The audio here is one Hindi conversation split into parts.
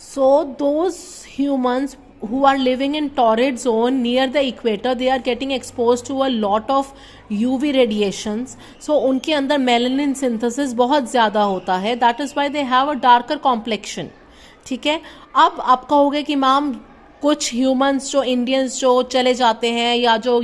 So those humans who are living in torrid zone near the equator, they are getting exposed to a lot of UV radiations. So उनके अंदर मेलानिन सिंथेसिस बहुत ज़्यादा होता है. That is why they have a darker complexion. ठीक है. अब आप कहोगे कि मैम कुछ ह्यूमंस जो इंडियंस जो चले जाते हैं या जो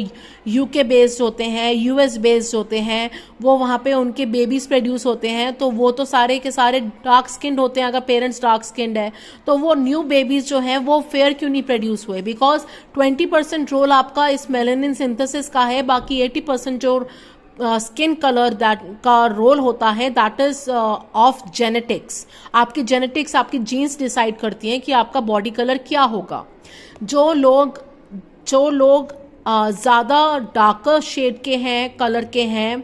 यूके बेस्ड होते हैं, यूएस बेस्ड होते हैं, वो वहाँ पे उनके बेबीज प्रोड्यूस होते हैं, तो वो तो सारे के सारे डार्क स्किन्ड होते हैं. अगर पेरेंट्स डार्क स्किन्ड है तो वो न्यू बेबीज जो हैं वो फेयर क्यों नहीं प्रोड्यूस हुए? बिकॉज 20% रोल आपका इस मेलानिन सिंथेसिस का है, बाकी 80% जो स्किन कलर दैट का रोल होता है दैट इज ऑफ जेनेटिक्स. आपकी जेनेटिक्स, आपकी जीन्स डिसाइड करती हैं कि आपका बॉडी कलर क्या होगा. जो लोग ज़्यादा डार्कर शेड के हैं, कलर के हैं,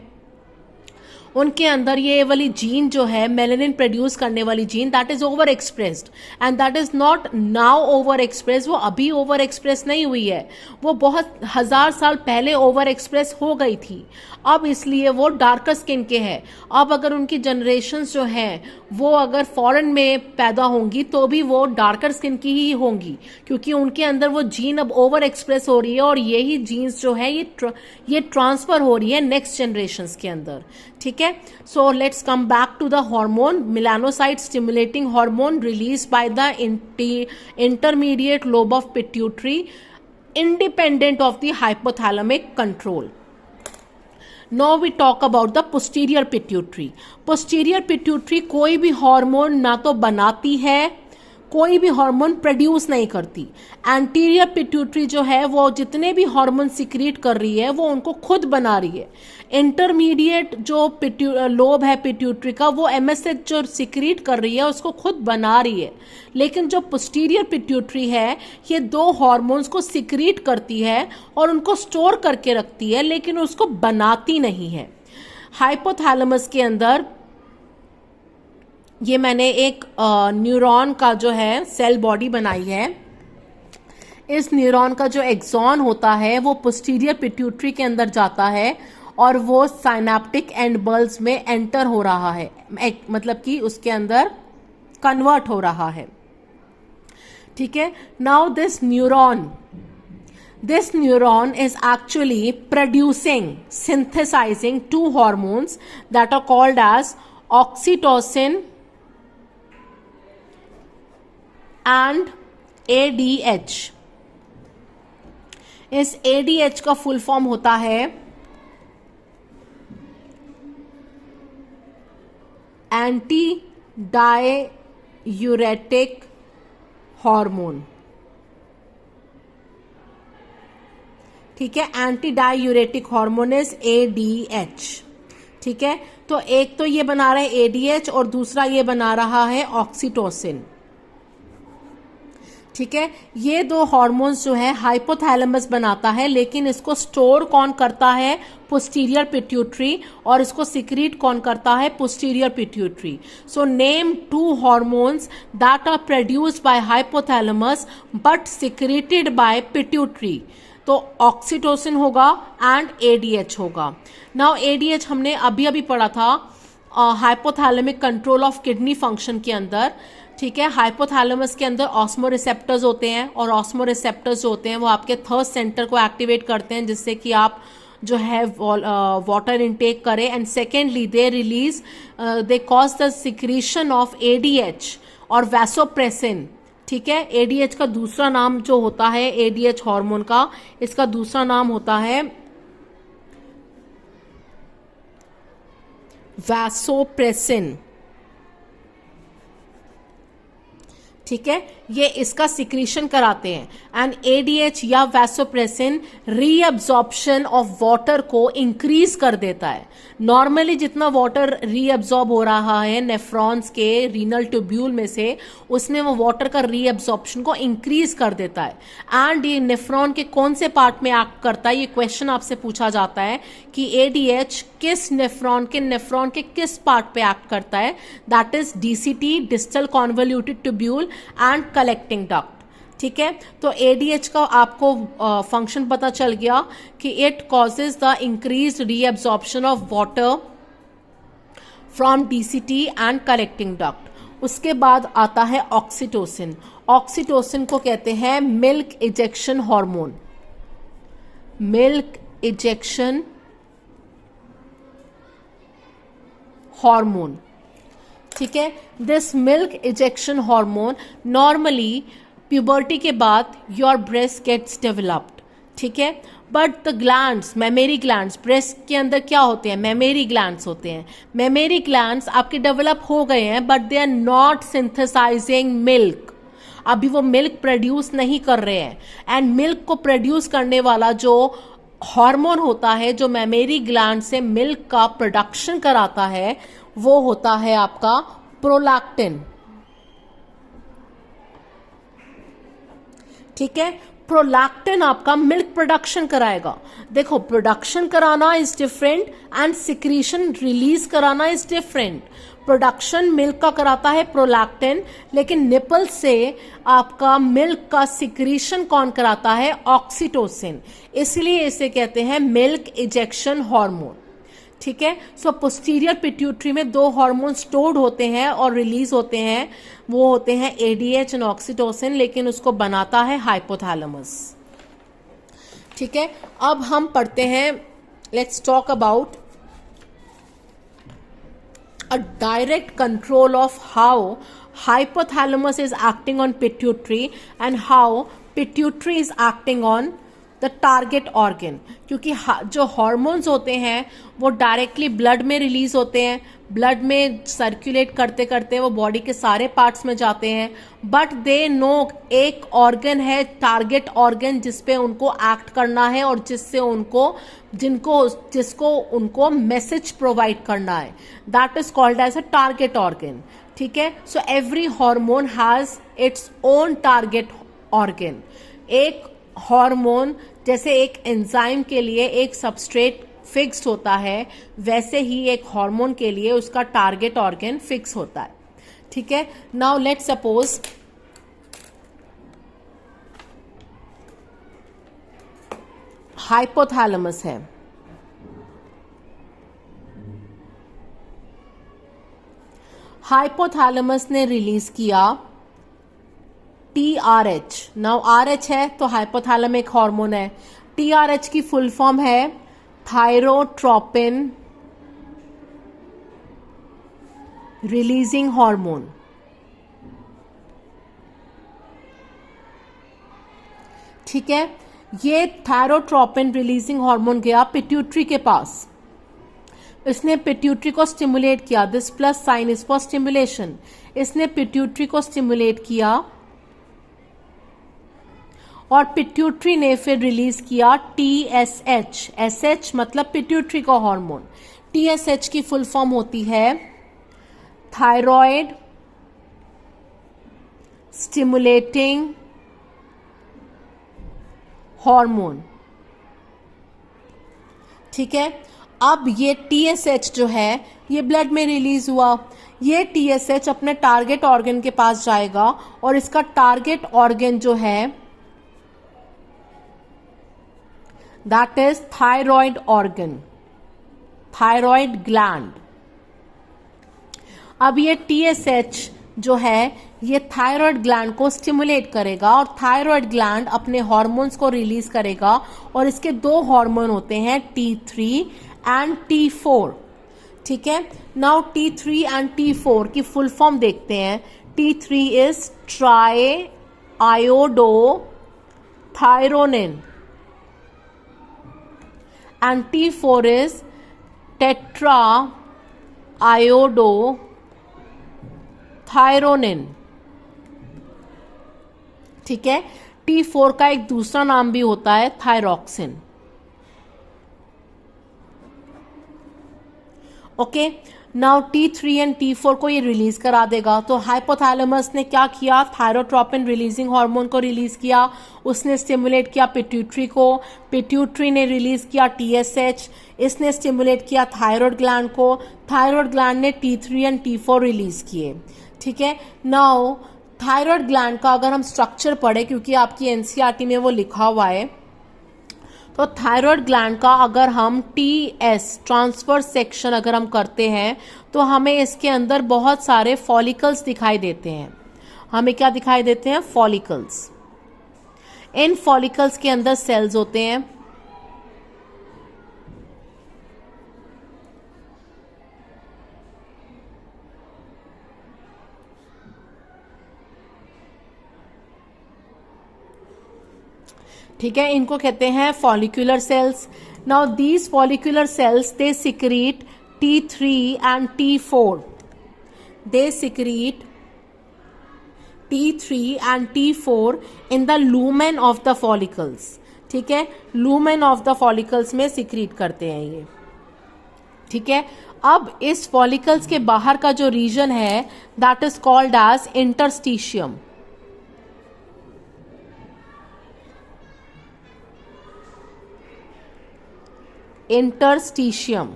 उनके अंदर ये वाली जीन जो है मेलानिन प्रोड्यूस करने वाली gene, that is over expressed and that is not now over express. वो अभी ओवर एक्सप्रेस नहीं हुई है, वो बहुत 1000 साल पहले ओवर एक्सप्रेस हो गई थी. अब इसलिए वो डार्कर स्किन के हैं. अब अगर उनकी जनरेशन्स जो हैं वो अगर फॉरेन में पैदा होंगी तो भी वो डार्कर स्किन की ही होंगी, क्योंकि उनके अंदर वो जीन अब ओवर एक्सप्रेस हो रही है और यही जीन्स जो है ये ट्रांसफर हो रही है नेक्स्ट जनरेशन्स के अंदर. ठीक है. So let's come back to the hormone. Melanocyte stimulating hormone release by the intermediate lobe of pituitary independent of the hypothalamic control. Now we talk about the posterior pituitary. Posterior pituitary कोई भी हार्मोन ना तो बनाती है, कोई भी हार्मोन प्रोड्यूस नहीं करती. एंटीरियर पिट्यूटरी जो है वो जितने भी हार्मोन सिक्रीट कर रही है वो उनको खुद बना रही है. इंटरमीडिएट जो लोब है पिट्यूटरी का, वो एमएसएच जो सिक्रीट कर रही है उसको खुद बना रही है. लेकिन जो पोस्टीरियर पिट्यूटरी है ये दो हार्मोन्स को सिक्रीट करती है और उनको स्टोर करके रखती है, लेकिन उसको बनाती नहीं है. हाइपोथैलेमस के अंदर ये मैंने एक न्यूरॉन का जो है सेल बॉडी बनाई है. इस न्यूरॉन का जो एक्सॉन होता है वो पोस्टीरियर पिट्यूटरी के अंदर जाता है और वो साइनेप्टिक एंड बल्ब्स में एंटर हो रहा है, मतलब कि उसके अंदर कन्वर्ट हो रहा है. ठीक है. Now this neuron is actually producing, synthesizing two hormones that are called as oxytocin and ADH. इस ADH का फुल फॉर्म होता है एंटी डाययूरेटिक हार्मोन. ठीक है. Anti diuretic hormone is ADH. ठीक है. तो एक तो ये बना रहा है ADH और दूसरा ये बना रहा है ऑक्सीटोसिन. ठीक है. ये दो हार्मोन्स जो है हाइपोथैलेमस बनाता है, लेकिन इसको स्टोर कौन करता है? Posterior pituitary. और इसको सिक्रीट कौन करता है? Posterior pituitary. So name two hormones that are produced by hypothalamus but secreted by pituitary. तो ऑक्सीटोसिन होगा एंड ADH होगा. नाउ ADH हमने अभी अभी पढ़ा था hypothalamic control of kidney function के अंदर. ठीक है. हाइपोथैलेमस के अंदर ऑस्मो रिसेप्टर्स होते हैं और ऑस्मो रिसेप्टर्स जो होते हैं वो आपके थर्स्ट सेंटर को एक्टिवेट करते हैं जिससे कि आप जो है वाटर इनटेक करें. And secondly they cause the secretion of ADH और वैसोप्रेसिन. ठीक है. ADH का दूसरा नाम जो होता है ADH हार्मोन का, इसका दूसरा नाम होता है वैसोप्रेसिन. ठीक है. ये इसका सिक्रीशन कराते हैं. एंड ADH या वैसोप्रेसिन रीअब्जॉर्प्शन ऑफ वाटर को इंक्रीज कर देता है. नॉर्मली जितना वाटर रीअब्जॉर्ब हो रहा है नेफ्रॉन्स के रीनल ट्यूब्यूल में से, उसमें वो वाटर का रीअब्जॉर्प्शन को इंक्रीज कर देता है. एंड ये नेफ्रॉन के कौन से पार्ट में एक्ट करता है, ये क्वेश्चन आपसे पूछा जाता है कि ADH किस नेफ्रॉन के किस पार्ट पे एक्ट करता है. That is DCT, distal convoluted tubule and collecting duct. ठीक है. तो ADH का आपको फंक्शन पता चल गया कि it causes the increase reabsorption of water from DCT and collecting duct. उसके बाद आता है ऑक्सीटोसिन। ऑक्सीटोसिन को कहते हैं milk ejection hormone. Milk ejection hormone, ठीक है। This milk ejection hormone normally puberty के बाद योर ब्रेस्ट गेट्स डेवलप्ड, ठीक है। But the glands, mammary glands, breast के अंदर क्या होते हैं, मेमेरी ग्लैंड्स होते हैं। मेमेरी ग्लैंड्स आपके डेवलप हो गए हैं but they are not synthesising milk, अभी वो मिल्क प्रोड्यूस नहीं कर रहे हैं। एंड मिल्क को प्रोड्यूस करने वाला जो हार्मोन होता है जो मेमेरी ग्लैंड से मिल्क का प्रोडक्शन कराता है वो होता है आपका प्रोलैक्टिन, ठीक है। प्रोलैक्टिन आपका मिल्क प्रोडक्शन कराएगा। देखो, प्रोडक्शन कराना is different and secretion release कराना इज डिफरेंट। प्रोडक्शन मिल्क का कराता है प्रोलैक्टिन, लेकिन निपल से आपका मिल्क का सिक्रीशन कौन कराता है, ऑक्सीटोसिन। इसलिए इसे कहते हैं मिल्क इजेक्शन हार्मोन, ठीक है। सो पोस्टीरियर पिट्यूटरी में दो हार्मोन स्टोर्ड होते हैं और रिलीज होते हैं, वो होते हैं एडीएच एंड ऑक्सीटोसिन, लेकिन उसको बनाता है हाइपोथैलेमस, ठीक है। अब हम पढ़ते हैं, let's talk about a direct control of how hypothalamus is acting on pituitary and how pituitary is acting on the target organ। क्योंकि जो हॉर्मोन्स होते हैं वो डायरेक्टली ब्लड में रिलीज होते हैं, ब्लड में सर्कुलेट करते करते वो बॉडी के सारे पार्ट्स में जाते हैं, बट दे नो एक ऑर्गन है टारगेट ऑर्गन जिसपे उनको एक्ट करना है और जिससे जिसको उनको मैसेज प्रोवाइड करना है, that is called as a target organ, ठीक है। So every hormone has its own target organ. एक हार्मोन जैसे एक एंजाइम के लिए एक सबस्ट्रेट फिक्स्ड होता है, वैसे ही एक हार्मोन के लिए उसका टारगेट ऑर्गन फिक्स होता है, ठीक है। नाउ लेट्स सपोज हाइपोथैलेमस है, हाइपोथैलेमस ने रिलीज किया TRH। नाउ RH है तो हाइपोथैलेमिक हार्मोन है। TRH की फुल फॉर्म है थायरोट्रोपिन रिलीजिंग हार्मोन, ठीक है। ये थायरोट्रोपिन रिलीजिंग हार्मोन गया पिट्यूटरी के पास, इसने पिट्यूटरी को स्टिमुलेट किया, this plus sign is for stimulation. इसने पिट्यूटरी को स्टिमुलेट किया और पिट्यूटरी ने फिर रिलीज किया TSH। SH मतलब पिट्यूटरी का हार्मोन। TSH की फुल फॉर्म होती है थायराइड स्टिमुलेटिंग हार्मोन, ठीक है। अब ये TSH जो है ये ब्लड में रिलीज हुआ, ये TSH अपने टारगेट ऑर्गन के पास जाएगा और इसका टारगेट ऑर्गन जो है that is thyroid organ, thyroid gland. अब ये TSH जो है ये थायराइड ग्लैंड को स्टिमुलेट करेगा और थायराइड ग्लैंड अपने हार्मोन्स को रिलीज करेगा और इसके दो हार्मोन होते हैं T3 एंड T4, ठीक है। नाउ T3 एंड T4 की फुल फॉर्म देखते हैं। T3 is triiodothyronine and T4 is tetra iodothyronin, ठीक है। T4 का एक दूसरा नाम भी होता है thyroxine, okay. Now T3 and T4 को ये रिलीज करा देगा। तो हाइपोथैलेमस ने क्या किया, थायरोट्रोपिन रिलीजिंग हार्मोन को रिलीज किया, उसने स्टिमुलेट किया पिट्यूटरी को, पिट्यूटरी ने रिलीज किया TSH, इसने स्टिमुलेट किया थायराइड ग्लैंड को, थायराइड ग्लैंड ने T3 एंड T4 रिलीज किए, ठीक है। नाउ थायराइड ग्लैंड का अगर हम स्ट्रक्चर पढ़े, क्योंकि आपकी NCERT में वो लिखा हुआ है, तो थायराइड ग्लैंड का अगर हम टीएस ट्रांसफर सेक्शन अगर हम करते हैं तो हमें इसके अंदर बहुत सारे फॉलिकल्स दिखाई देते हैं। हमें क्या दिखाई देते हैं? फॉलिकल्स। इन फॉलिकल्स के अंदर सेल्स होते हैं। ठीक है, इनको कहते हैं follicular cells. Now these follicular cells they secrete T3 and T4. They secrete T3 and T4 in the lumen of the follicles. ठीक है, lumen of the follicles में सिक्रीट करते हैं ये। ठीक है, अब इस फॉलिकल्स के बाहर का जो रीजन है that is called as interstitium. Interstitium.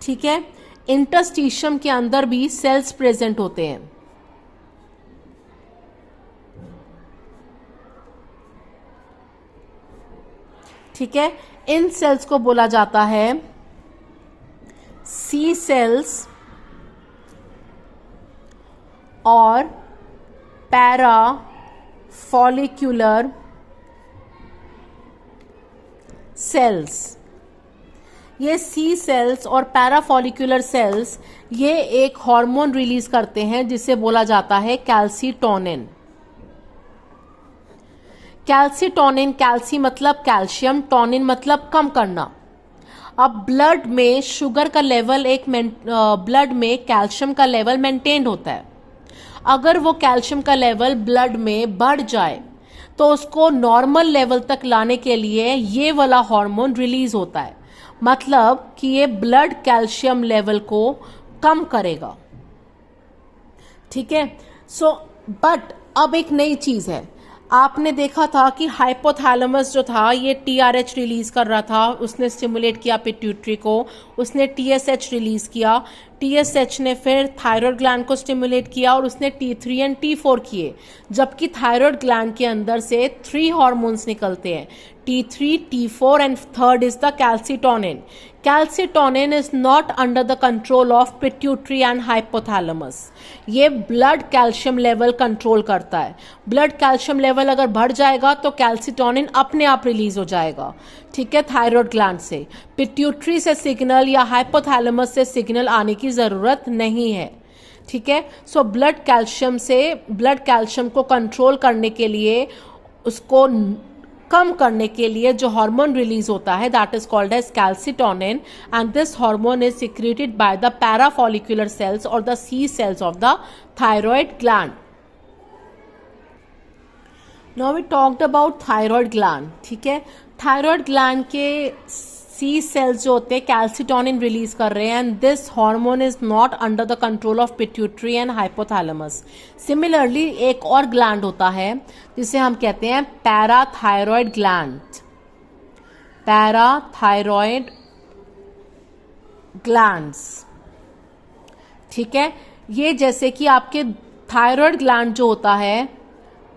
ठीक है, इंटरस्टिशियम के अंदर भी सेल्स प्रेजेंट होते हैं। ठीक है, इन सेल्स को बोला जाता है सी सेल्स और पैरा फॉलिक्यूलर सेल्स। ये सी सेल्स और पैराफॉलिकुलर सेल्स ये एक हार्मोन रिलीज करते हैं जिसे बोला जाता है कैल्सीटोनिन। कैल्सीटोनिन, कैल्सी मतलब कैल्शियम, टोनिन मतलब कम करना। अब ब्लड में शुगर का लेवल ब्लड में कैल्शियम का लेवल मेंटेन होता है। अगर वो कैल्शियम का लेवल ब्लड में बढ़ जाए तो उसको नॉर्मल लेवल तक लाने के लिए ये वाला हार्मोन रिलीज होता है, मतलब कि ये ब्लड कैल्शियम लेवल को कम करेगा। ठीक है, सो बट अब एक नई चीज है। आपने देखा था कि हाइपोथैलेमस जो था ये टीआरएच रिलीज कर रहा था, उसने स्टिमुलेट किया पिट्यूटरी को, उसने टीएसएच रिलीज किया, टीएसएच ने फिर थायराइड ग्लैंड को स्टिमुलेट किया और उसने T3 एंड T4 किए। जबकि थायराइड ग्लैंड के अंदर से 3 हार्मोन्स निकलते हैं, T3, T4 and third is the calcitonin. Calcitonin is not under the control of pituitary and hypothalamus. ये ब्लड कैल्शियम लेवल कंट्रोल करता है। ब्लड कैल्शियम लेवल अगर बढ़ जाएगा तो कैल्सीटोनिन अपने आप रिलीज हो जाएगा। ठीक है, थायराइड ग्लैंड से। पिट्यूटरी से सिग्नल या हाइपोथैलेमस से सिग्नल आने की जरूरत नहीं है। ठीक है, सो ब्लड कैल्शियम को कंट्रोल करने के लिए, उसको कम करने के लिए जो हार्मोन रिलीज होता है that is called as calcitonin, and this hormone is secreted by the parafollicular cells और the C cells of the thyroid gland. Now we talked about thyroid gland. ठीक है, थायराइड ग्लैंड के सी सेल्स जो होते हैं कैल्सीटोनिन रिलीज कर रहे हैं, and this hormone is not under the control of pituitary and hypothalamus. Similarly एक और ग्लैंड होता है जिसे हम कहते हैं पैराथायरॉयड ग्लैंड। Parathyroid glands. ठीक है, ये जैसे कि आपके थायराइड ग्लैंड जो होता है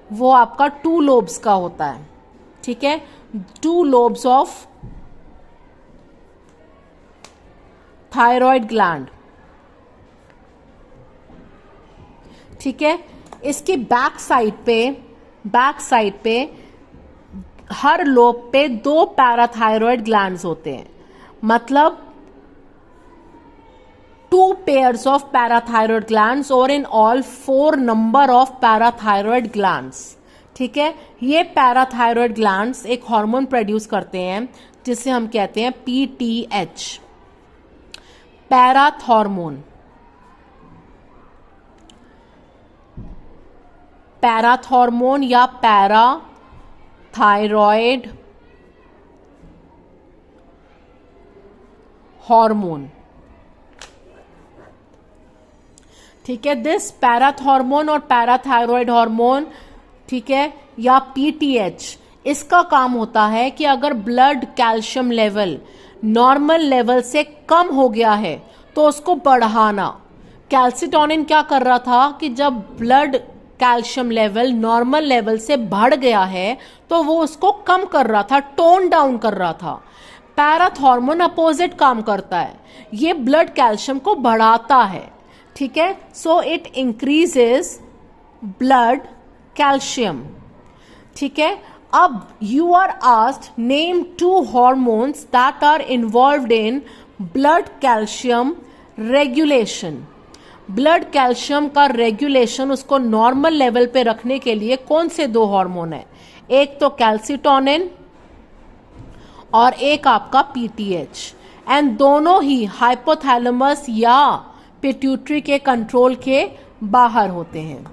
वो आपका 2 लोब्स का होता है। ठीक है, 2 लोब्स ऑफ थायराइड ग्लैंड। ठीक है, इसके बैक साइड पे हर लोब पे 2 पैराथायरॉयड ग्लैंड्स होते हैं, मतलब 2 pairs of parathyroid glands और in all 4 number of parathyroid glands। ठीक है, ये पैराथायरॉयड ग्लैंड्स एक हार्मोन प्रोड्यूस करते हैं जिसे हम कहते हैं PTH, पैराथॉर्मोन। पैराथॉर्मोन या पैराथायरॉयड हार्मोन। ठीक है, दिस पैराथॉर्मोन और पैराथायरॉयड हार्मोन, ठीक है, या PTH, इसका काम होता है कि अगर blood calcium level normal level से कम हो गया है तो उसको बढ़ाना। कैल्सीटोनिन क्या कर रहा था कि जब blood calcium level normal level से बढ़ गया है तो वो उसको कम कर रहा था, टोन डाउन कर रहा था। पैराथॉर्मोन अपोजिट काम करता है, ये ब्लड कैल्शियम को बढ़ाता है, ठीक है। So it increases blood calcium, ठीक है। अब you are asked name 2 hormones that are involved in blood calcium regulation. Blood calcium का रेगुलेशन, उसको नॉर्मल लेवल पे रखने के लिए कौन से 2 हार्मोन है? एक तो कैल्सिटोनिन और एक आपका पीटीएच, एंड दोनों ही हाइपोथैलेमस या पिट्यूटरी के कंट्रोल के बाहर होते हैं।